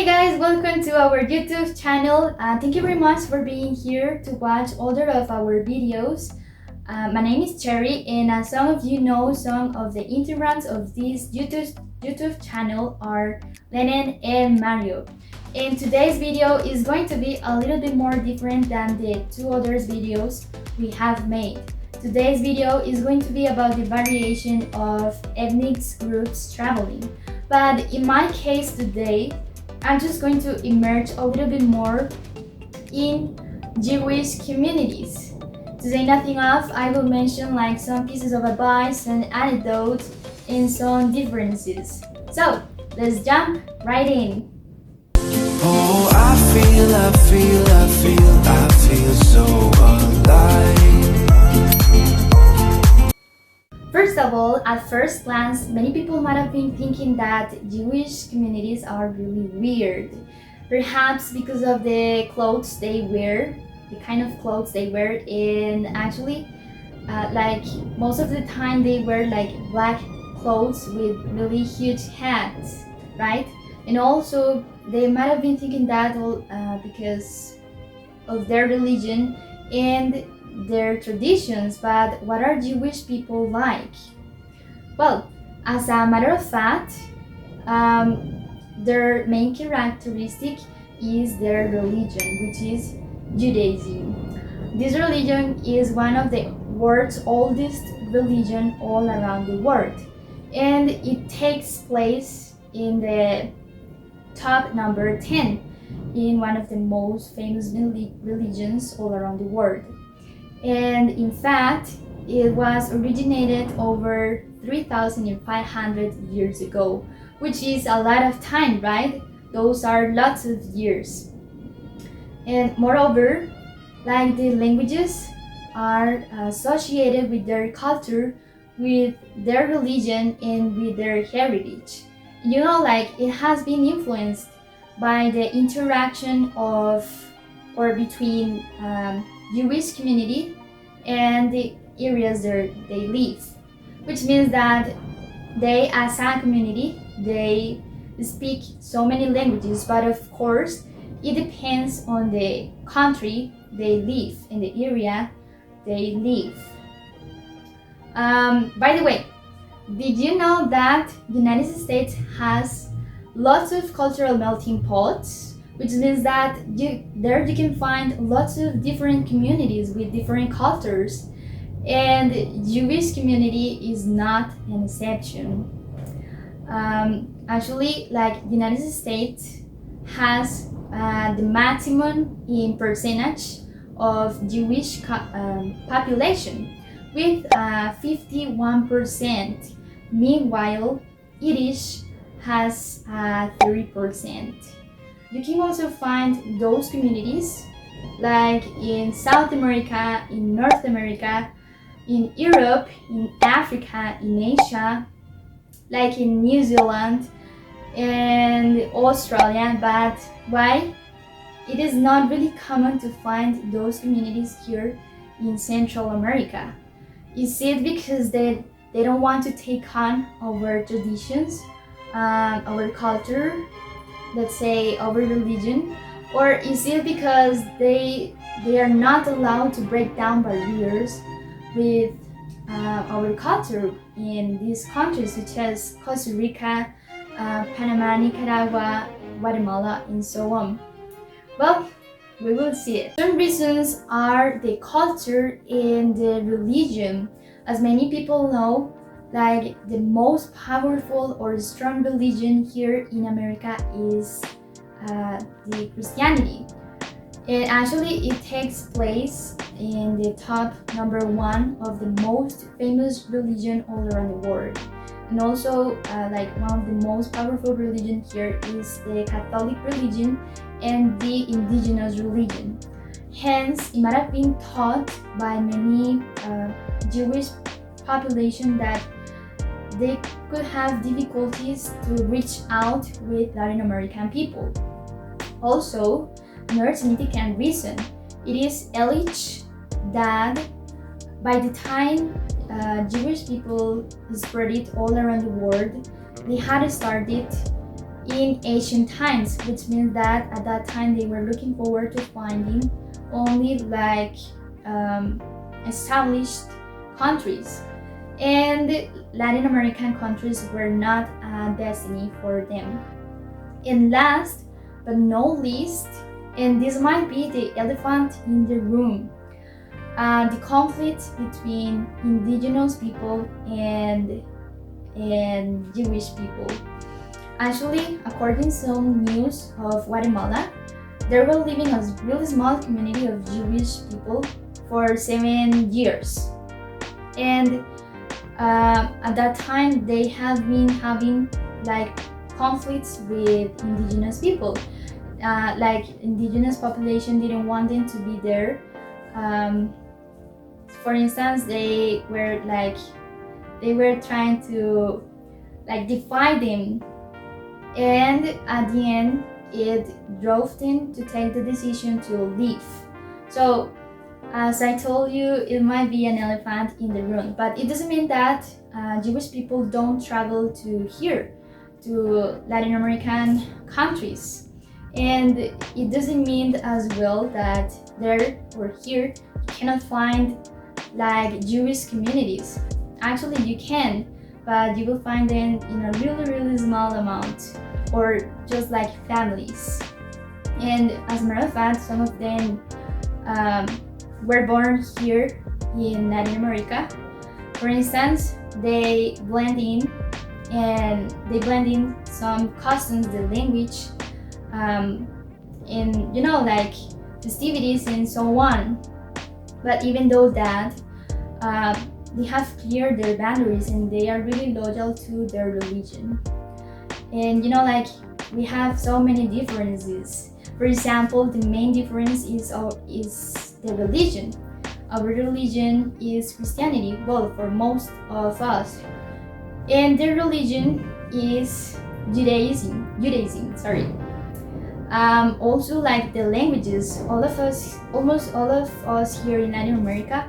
guys, welcome to our YouTube channel. Thank you very much for being here to watch other of our videos. My name is Cherry, and as some of you know, some of the integrants of this YouTube channel are Lennon and Mario. And today's video is going to be a little bit more different than the two other videos we have made. Today's video is going to be about the variation of ethnic groups traveling. But in my case today, I'm just going to immerse a little bit more in Jewish communities. To say nothing of, I will mention like some pieces of advice and anecdotes and some differences. So let's jump right in. Oh, I feel so alive. First of all, at first glance, many people might have been thinking that Jewish communities are really weird. Perhaps because of the clothes they wear, the kind of clothes they wear, and actually, like most of the time they wear like black clothes with really huge hats, right? And also, they might have been thinking that because of their religion and their traditions. But what are Jewish people like? Well, as a matter of fact, their main characteristic is their religion, which is Judaism. This religion is one of the world's oldest religion all around the world, and it takes place in the top number 10 in one of the most famous religions all around the world. And in fact, it was originated over 3,500 years ago, which is a lot of time, right? Those are lots of years. And moreover, like the languages are associated with their culture, with their religion, and with their heritage. You know, like it has been influenced by the interaction of or between Jewish community and the areas there they live, which means that they, as a community, they speak so many languages, but of course it depends on the country they live, in the area they live. By the way, did you know that the United States has lots of cultural melting pots, which means that there you can find lots of different communities with different cultures, and Jewish community is not an exception. Actually, like the United States has the maximum in percentage of Jewish population with 51%. Meanwhile, Yiddish has 30%. You can also find those communities like in South America, in North America, in Europe, in Africa, in Asia, like in New Zealand and Australia. But why? It is not really common to find those communities here in Central America. Is it because they don't want to take on our traditions, our culture, let's say our religion, or is it because they are not allowed to break down barriers with our culture in these countries such as Costa Rica, Panama, Nicaragua, Guatemala, and so on? Well, we will see it. Some reasons are the culture and the religion. As many people know, like the most powerful or strong religion here in America is the Christianity. And actually it takes place in the top number 1 of the most famous religion all around the world. And also like one of the most powerful religion here is the Catholic religion and the indigenous religion. Hence, it might have been thought by many Jewish population that they could have difficulties to reach out with Latin American people. Also, another significant reason, it is alleged that by the time Jewish people spread it all around the world, they had started in ancient times, which means that at that time they were looking forward to finding only like established countries, and Latin American countries were not a destiny for them. And last but not least, and this might be the elephant in the room, the conflict between indigenous people and Jewish people. Actually, according to some news of Guatemala, there were living a really small community of Jewish people for 7 years. And at that time, they have been having like conflicts with indigenous people. Like indigenous population didn't want them to be there. For instance, they were trying to like defy them, and at the end it drove them to take the decision to leave. So as I told you, it might be an elephant in the room, but it doesn't mean that Jewish people don't travel to here, to Latin American countries. And it doesn't mean as well that there or here you cannot find like Jewish communities. Actually you can, but you will find them in a really small amount, or just like families. And as a matter of fact, some of them were born here in Latin America. For instance, they blend in some customs, the language, in like festivities and so on. But even though that, they have cleared their boundaries and they are really loyal to their religion. And like we have so many differences. For example, the main difference is the religion. Our religion is Christianity, well, for most of us, and their religion is Judaism. Sorry. Also, like the languages, almost all of us here in Latin America,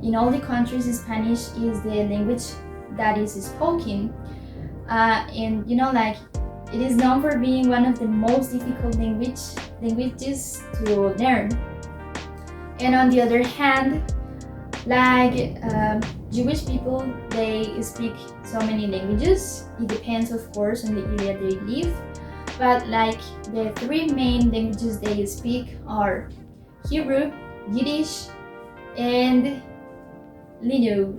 in all the countries, Spanish is the language that is spoken, and like it is known for being one of the most difficult languages to learn. And on the other hand, like Jewish people, they speak so many languages. It depends, of course, on the area they live. But like the three main languages they speak are Hebrew, Yiddish, and Lino.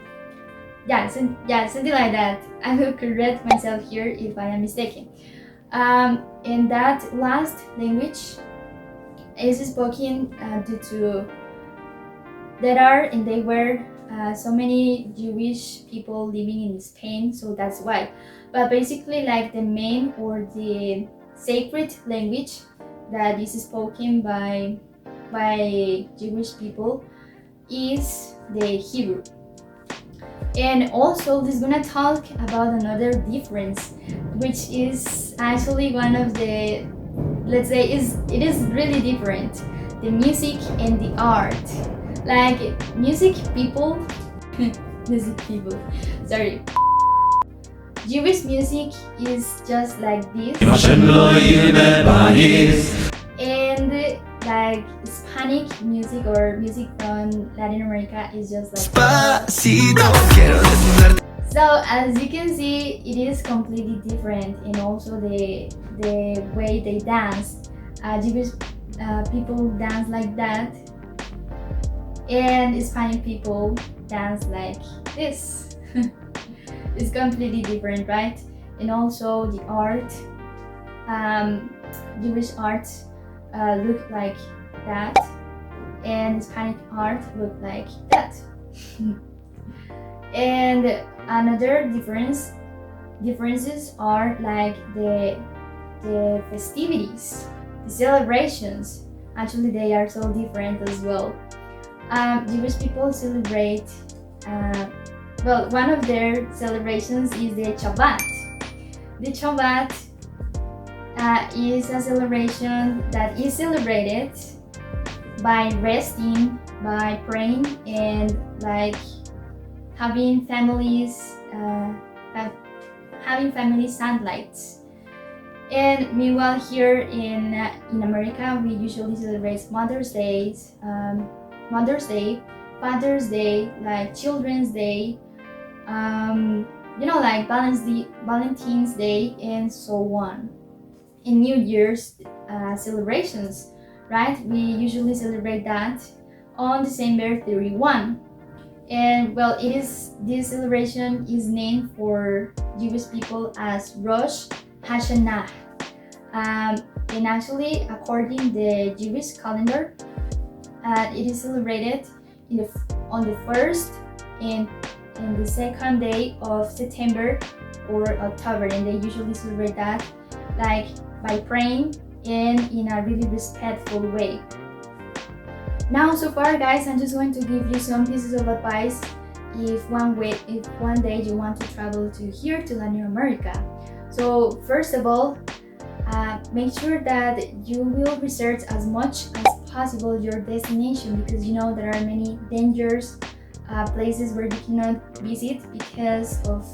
Yeah, something like that. I will correct myself here if I am mistaken. And that last language is spoken due to they were so many Jewish people living in Spain, so that's why. But basically, like the main or the sacred language that is spoken by Jewish people is the Hebrew. And also, this is gonna talk about another difference, which is actually one of the, let's say, it is really different: the music and the art. Like music people, sorry. Jewish music is just like this, and like Hispanic music or music from Latin America is just like so as you can see, it is completely different. And also the way they dance, Jewish people dance like that, and Hispanic people dance like this. It's completely different, right? And also the art, Jewish art look like that, and Hispanic art look like that. And another differences are like the festivities, the celebrations. Actually, they are so different as well. Jewish people celebrate, one of their celebrations is the Shabbat. The Shabbat is a celebration that is celebrated by resting, by praying, and like having family sunlights. And meanwhile, here in America, we usually celebrate Mother's Day, Father's Day, like Children's Day, like Valentine's Day, and so on. In New Year's celebrations, right? We usually celebrate that on December 31. And well, this celebration is named for Jewish people as Rosh Hashanah. And actually, according the Jewish calendar, it is celebrated on the first and the second day of September or October, and they usually celebrate that like by praying and in a really respectful way. Now, so far, guys, I'm just going to give you some pieces of advice if one day you want to travel to here to Latin America. So first of all, make sure that you will research as much as possible your destination, because you know there are many dangerous places where you cannot visit because of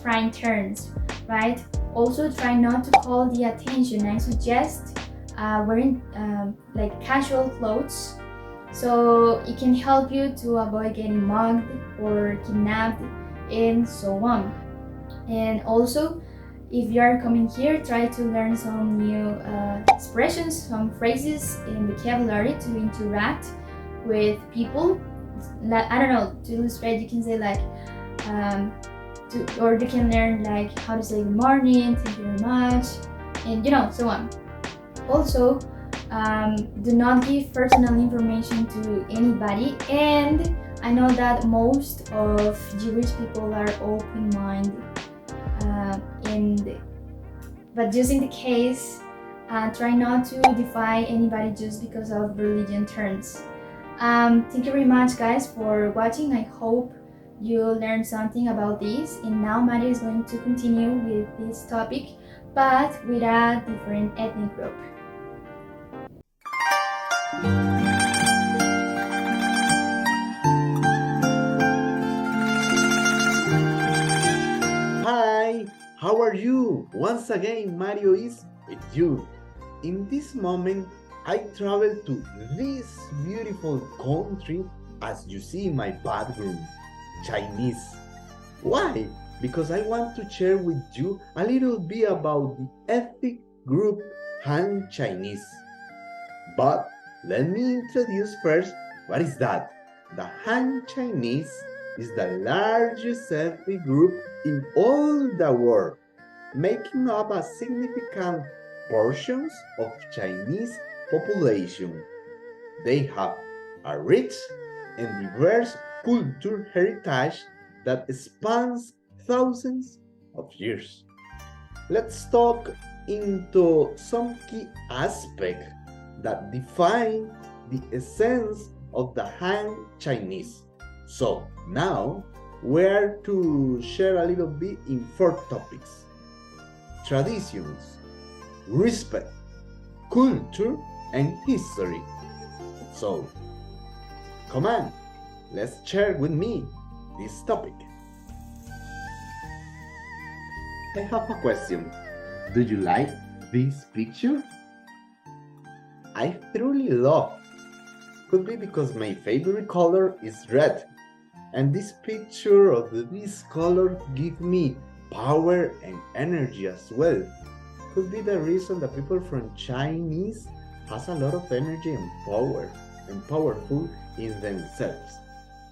crime turns, right? Also, try not to call the attention. I suggest wearing like casual clothes, so it can help you to avoid getting mugged or kidnapped and so on. And also, if you are coming here, try to learn some new expressions, some phrases and vocabulary to interact with people. I don't know, to illustrate, you can say like or you can learn like how to say good morning, thank you very much, and so on. Also, do not give personal information to anybody, and I know that most of Jewish people are open-minded, but just in the case, try not to defy anybody just because of religion terms. Thank you very much, guys, for watching. I hope you learned something about this, and now Mario is going to continue with this topic, but with a different ethnic group. Hi, how are you? Once again, Mario is with you. In this moment, I travel to this beautiful country, as you see in my background, Chinese. Why? Because I want to share with you a little bit about the ethnic group Han Chinese. But let me introduce first what is that. The Han Chinese is the largest ethnic group in all the world, making up a significant portions of Chinese population. They have a rich and diverse cultural heritage that spans thousands of years. Let's talk into some key aspects that define the essence of the Han Chinese. So now we're to share a little bit in 4 topics: traditions, respect, culture, and history. So come on, let's share with me this topic. I have a question. Do you like this picture? I truly love. Could be because my favorite color is red, and this picture of this color gives me power and energy as well. Could be the reason that people from Chinese has a lot of energy and power and powerful in themselves.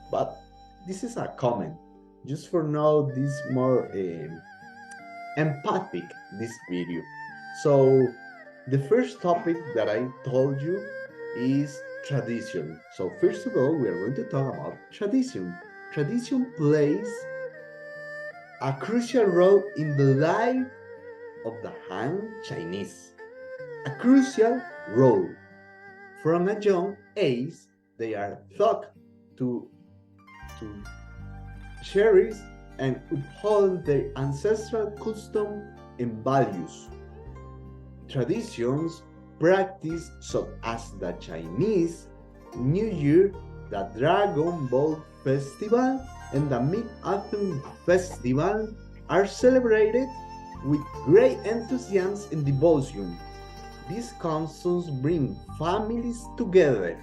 But this is a comment, just for now this more empathic, this video. So the first topic that I told you is tradition. So first of all, we are going to talk about tradition. Tradition plays a crucial role in the life of the Han Chinese. A crucial role. From a young age, they are taught to cherish and uphold their ancestral custom and values. Traditions practiced such as the Chinese New Year, the Dragon Ball Festival, and the Mid-Autumn Festival are celebrated with great enthusiasm and devotion. These customs bring families together,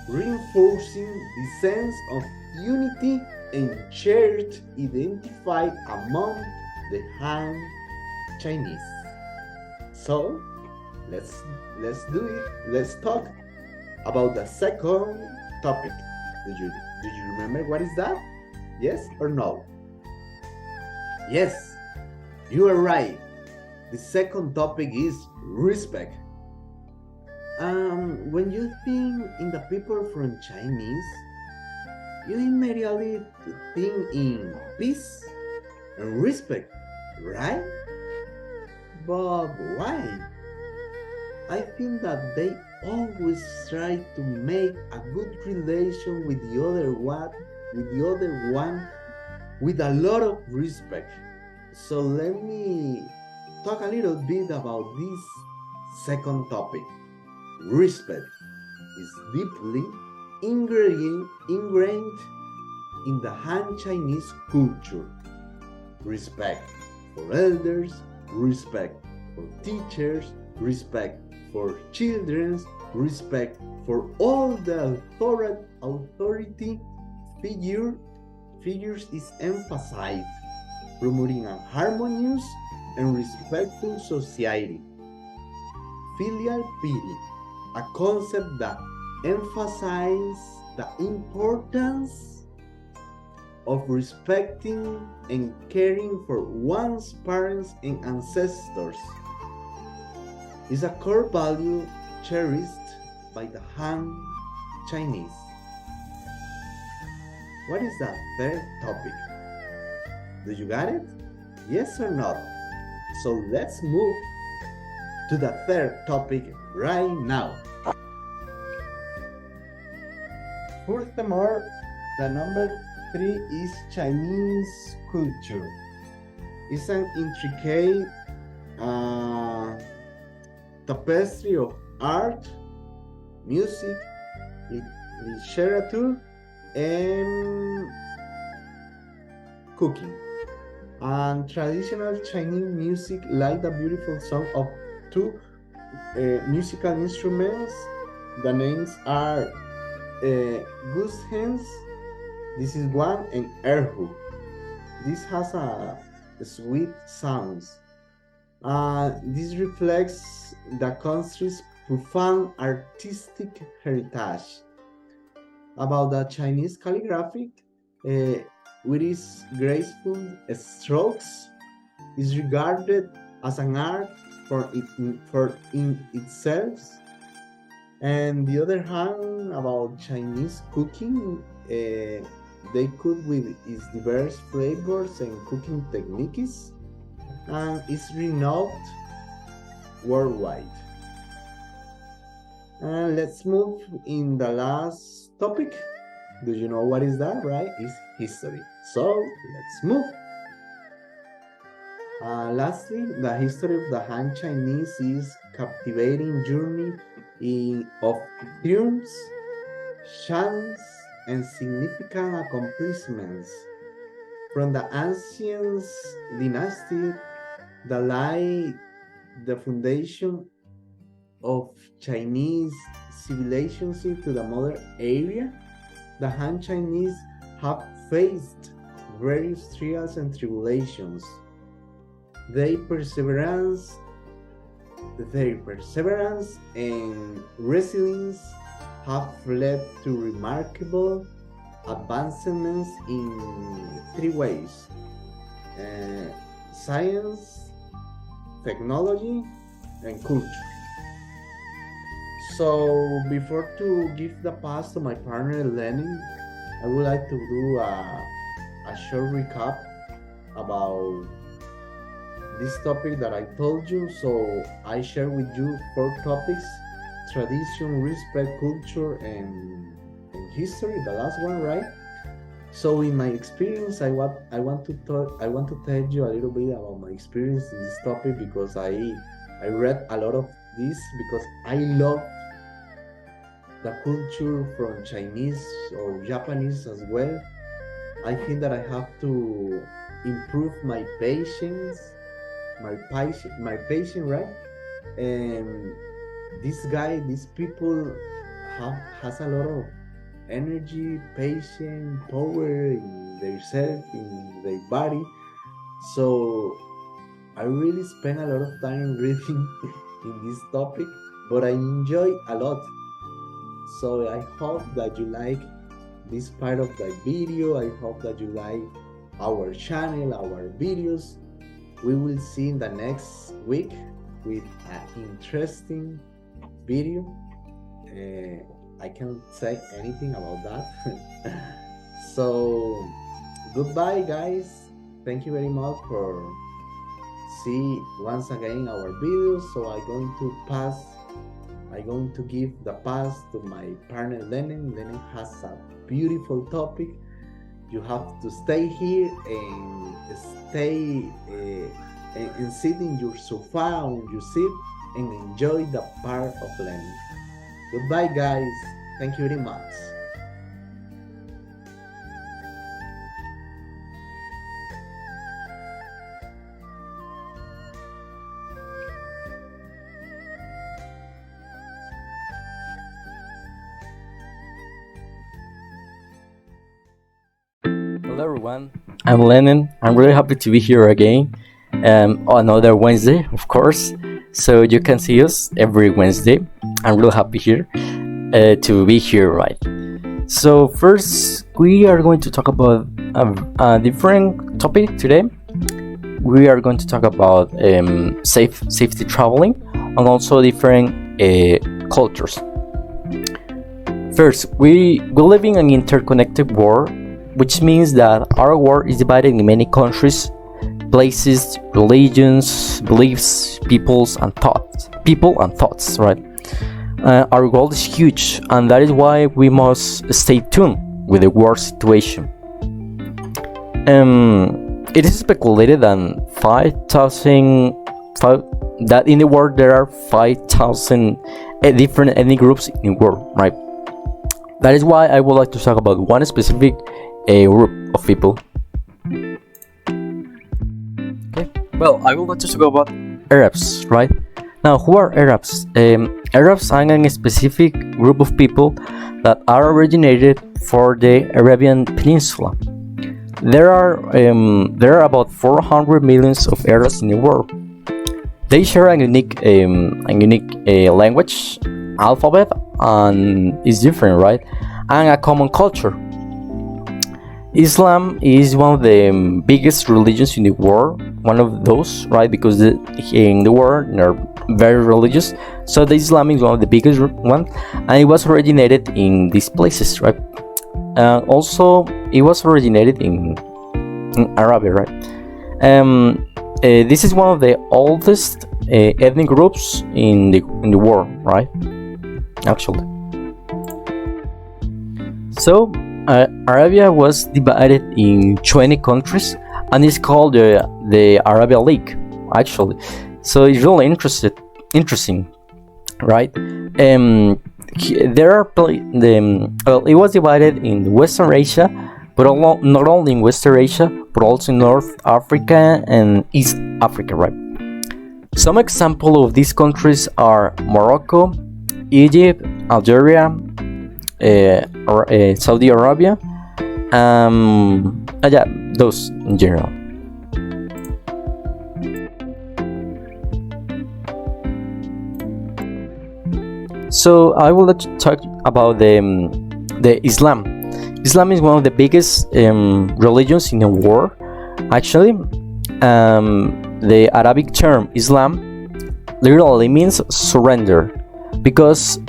reinforcing the sense of unity and shared identity among the Han Chinese. So let's do it. Let's talk about the second topic. Do you remember what is that? Yes or no? Yes, you are right. The second topic is respect. When you think in the people from Chinese, you immediately think in peace and respect, right? But why? I think that they always try to make a good relation with the other one, with a lot of respect. So let me talk a little bit about this second topic. Respect is deeply ingrained in the Han Chinese culture. Respect for elders, respect for teachers, respect for children, respect for all the authority figures is emphasized, promoting a harmonious and respectful society. Filial piety, a concept that emphasizes the importance of respecting and caring for one's parents and ancestors, is a core value cherished by the Han Chinese. What is the third topic? Do you got it? Yes or not? So let's move to the third topic right now. Furthermore, the number 3 is Chinese culture. It's an intricate tapestry of art, music, literature, and cooking. And traditional Chinese music, like the beautiful song of two musical instruments. The names are goose hens, this is one, and erhu. This has a sweet sounds. This reflects the country's profound artistic heritage. About the Chinese calligraphy, with its graceful strokes, is regarded as an art for in itself. And the other hand, about Chinese cooking, they cook with its diverse flavors and cooking techniques, and is renowned worldwide. And let's move in the last topic. Do you know what is that, right? It's history. So let's move. Lastly, the history of the Han Chinese is captivating journey of triumphs, chants, and significant accomplishments. From the ancient dynasty that lie the foundation of Chinese civilization to the modern era, the Han Chinese have faced various trials and tribulations. Their perseverance and resilience have led to remarkable advancements in 3 ways: science, technology, and culture. So before to give the pass to my partner Lenin, I would like to do a short recap about this topic that I told you. So I share with you 4 topics: tradition, respect, culture, and history, the last one, right? So in my experience, I want to tell you a little bit about my experience in this topic, because I read a lot of this because I love the culture from Chinese or Japanese as well. I think that I have to improve my patience my patient, right? And these people has a lot of energy, patience, power in their self, in their body. So I really spend a lot of time reading in this topic, but I enjoy a lot. So I hope that you like this part of the video. I hope that you like our channel, our videos. We will see in the next week with an interesting video. I can't say anything about that. So goodbye, guys. Thank you very much for see once again our videos. So I'm going to give the pass to my partner Lennon. Lennon has a beautiful topic. You have to stay here and stay and sit in your sofa on your seat and enjoy the part of Lennon. Goodbye, guys. Thank you very much. Hello everyone, I'm Lennon. I'm really happy to be here again on another Wednesday, of course. So you can see us every Wednesday. I'm really happy here to be here, right? So first, we are going to talk about a different topic today. We are going to talk about safety traveling and also different cultures. First, we live in an interconnected world, which means that our world is divided in many countries, places, religions, beliefs, people and thoughts, right? Our world is huge, and that is why we must stay tuned with the world situation. It is speculated that that in the world there are 5,000 different ethnic groups in the world, right? That is why I would like to talk about one specific group of people. Okay, well, I would like to talk about Arabs, right? Now, who are Arabs? Arabs are a specific group of people that are originated for the Arabian Peninsula. There are about 400 million of Arabs in the world. They share a unique language, alphabet, and is different, right? And a common culture. Islam is one of the biggest religions in the world, one of those, right? Because in the world they're very religious. So the Islam is one of the biggest one, and it was originated in these places, right? Also, it was originated in Arabia, right? This is one of the oldest ethnic groups in the world, right? Actually, so Arabia was divided in 20 countries, and it's called the Arabia League, actually. So it's really interesting, right? There are it was divided in Western Asia, but not only in Western Asia, but also in North Africa and East Africa, right? Some examples of these countries are Morocco, Egypt, Algeria, Saudi Arabia, yeah, those in general. So I will let you talk about the Islam. Islam is one of the biggest religions in the world. Actually, the Arabic term Islam literally means surrender, because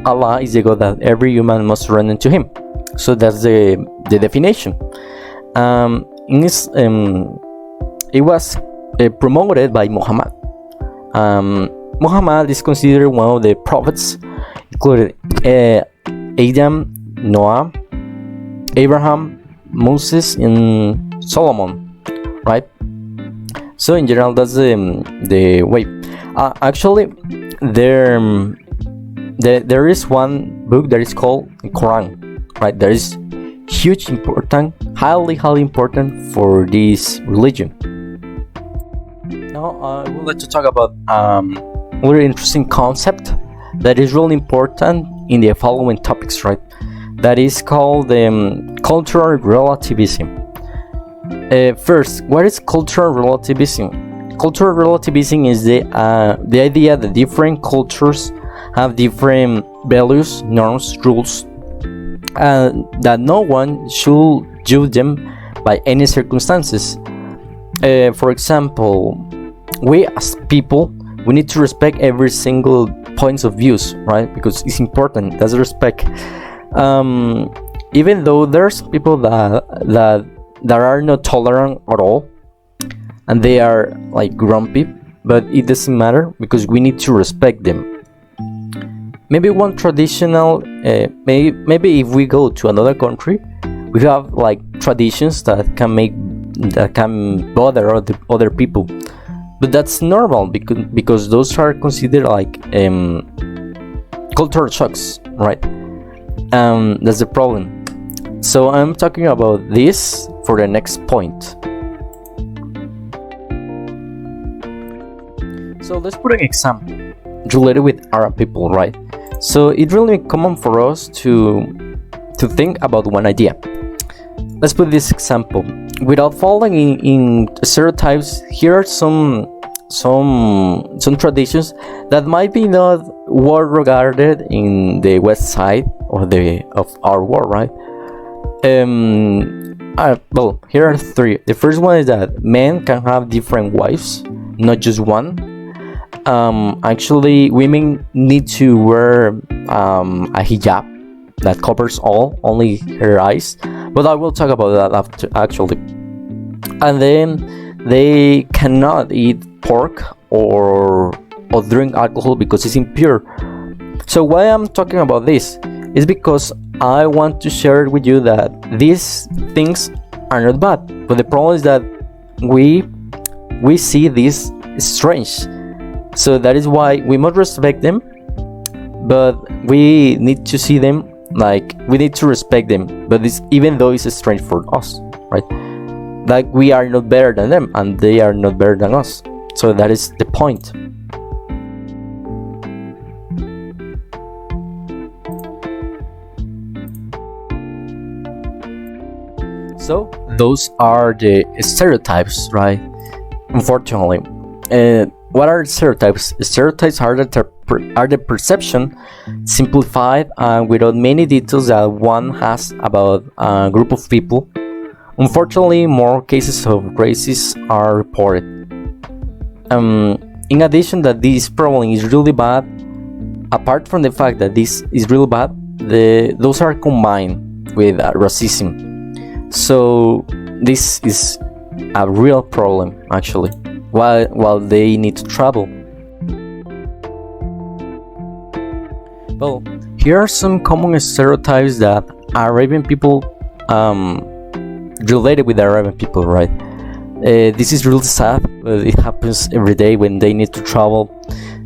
Allah is the God that every human must surrender to Him. So that's the definition. It was promoted by Muhammad. Muhammad is considered one of the prophets, including Adam, Noah, Abraham, Moses, and Solomon, right? So in general, that's the way. Actually, there is one book that is called Quran, right? That is huge, important, highly important for this religion. Now Now I would like to talk about a very interesting concept that is really important in the following topics, right? That is called cultural relativism. First, what is cultural relativism? Cultural relativism is the idea that different cultures have different values, norms, rules, and that no one should judge them by any circumstances. For example, we as people, we need to respect every single points of views, right? Because it's important. That's respect. Even though there's people that are not tolerant at all, and they are like grumpy, but it doesn't matter because we need to respect them. Maybe one traditional, maybe if we go to another country, we have like traditions that can bother other people, but that's normal because those are considered like cultural shocks, right? That's the problem. So I'm talking about this for the next point. So let's put an example related with Arab people, right? So it's really common for us to think about one idea. Let's put this example. Without falling in stereotypes, here are some traditions that might be not well regarded in the west side of our world, right? Well, here are three. The first one is that men can have different wives, not just one. Actually, women need to wear a hijab that covers only her eyes, but I will talk about that after, actually. And then they cannot eat pork or drink alcohol because it's impure. So why I'm talking about this is because I want to share with you that these things are not bad, but the problem is that we see this strange. So that is why we must respect them, but we need to see them like we need to respect them. But even though it's strange for us, right? Like we are not better than them, and they are not better than us. So that is the point. So those are the stereotypes, right? Unfortunately. What are stereotypes? Stereotypes are the perception, simplified and without many details that one has about a group of people. Unfortunately, more cases of racism are reported. In addition that this problem is really bad, apart from the fact that this is really bad, those are combined with racism. So this is a real problem actually. While they need to travel. Well, here are some common stereotypes that Arabian people related with Arabian people, right? This is really sad, but it happens every day when they need to travel.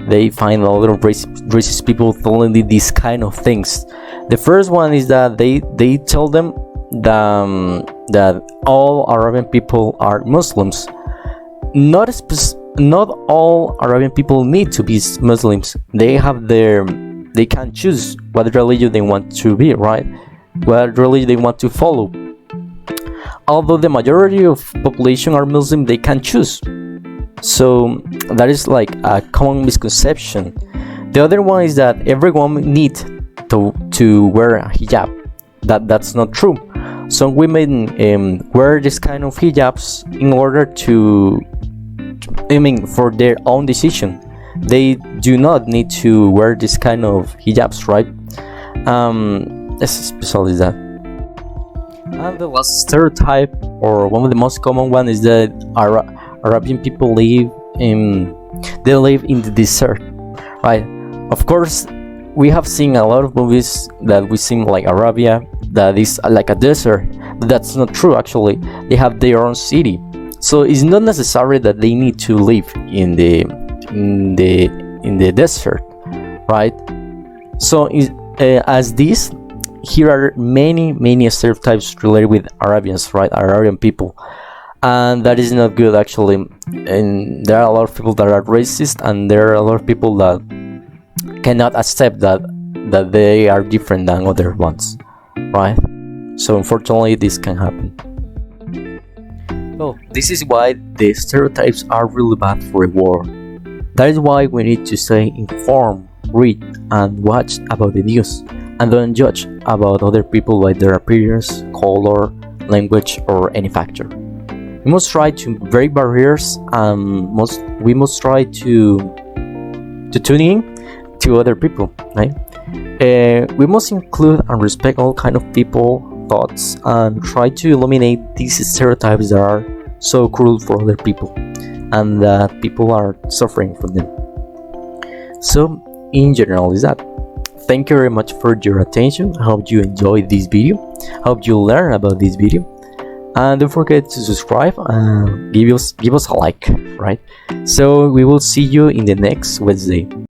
They find a lot of racist people telling them these kind of things. The first one is that they tell them that all Arabian people are Muslims. Not all Arabian people need to be Muslims. They can choose what religion they want to be, right? What religion they want to follow. Although the majority of population are Muslim, they can choose. So that is like a common misconception. The other one is that everyone needs to wear a hijab. That's not true. Some women wear this kind of hijabs in order for their own decision. They do not need to wear this kind of hijabs, right? Especially that. And the last stereotype, or one of the most common one, is that Arabian people live in the desert, right? Of course, we have seen a lot of movies that we seem like Arabia, that is like a desert, but that's not true actually. They have their own city. So it's not necessary that they need to live in the desert, right? So as this, here are many stereotypes related with Arabians, right? Arabian people. and that is not good actually. And there are a lot of people that are racist, and there are a lot of people that cannot accept that they are different than other ones, right? So unfortunately this can happen. Well, this is why the stereotypes are really bad for a world. That is why we need to stay informed, read and watch about the news, and don't judge about other people by their appearance, color, language or any factor. We must try to break barriers, and we must try to tune in to other people, right? We must include and respect all kind of people, thoughts, and try to eliminate these stereotypes that are so cruel for other people and that people are suffering from them. So in general is that. Thank you very much for your attention. I hope you enjoyed this video. I hope you learn about this video. And don't forget to subscribe and give us a like, right? So we will see you in the next Wednesday.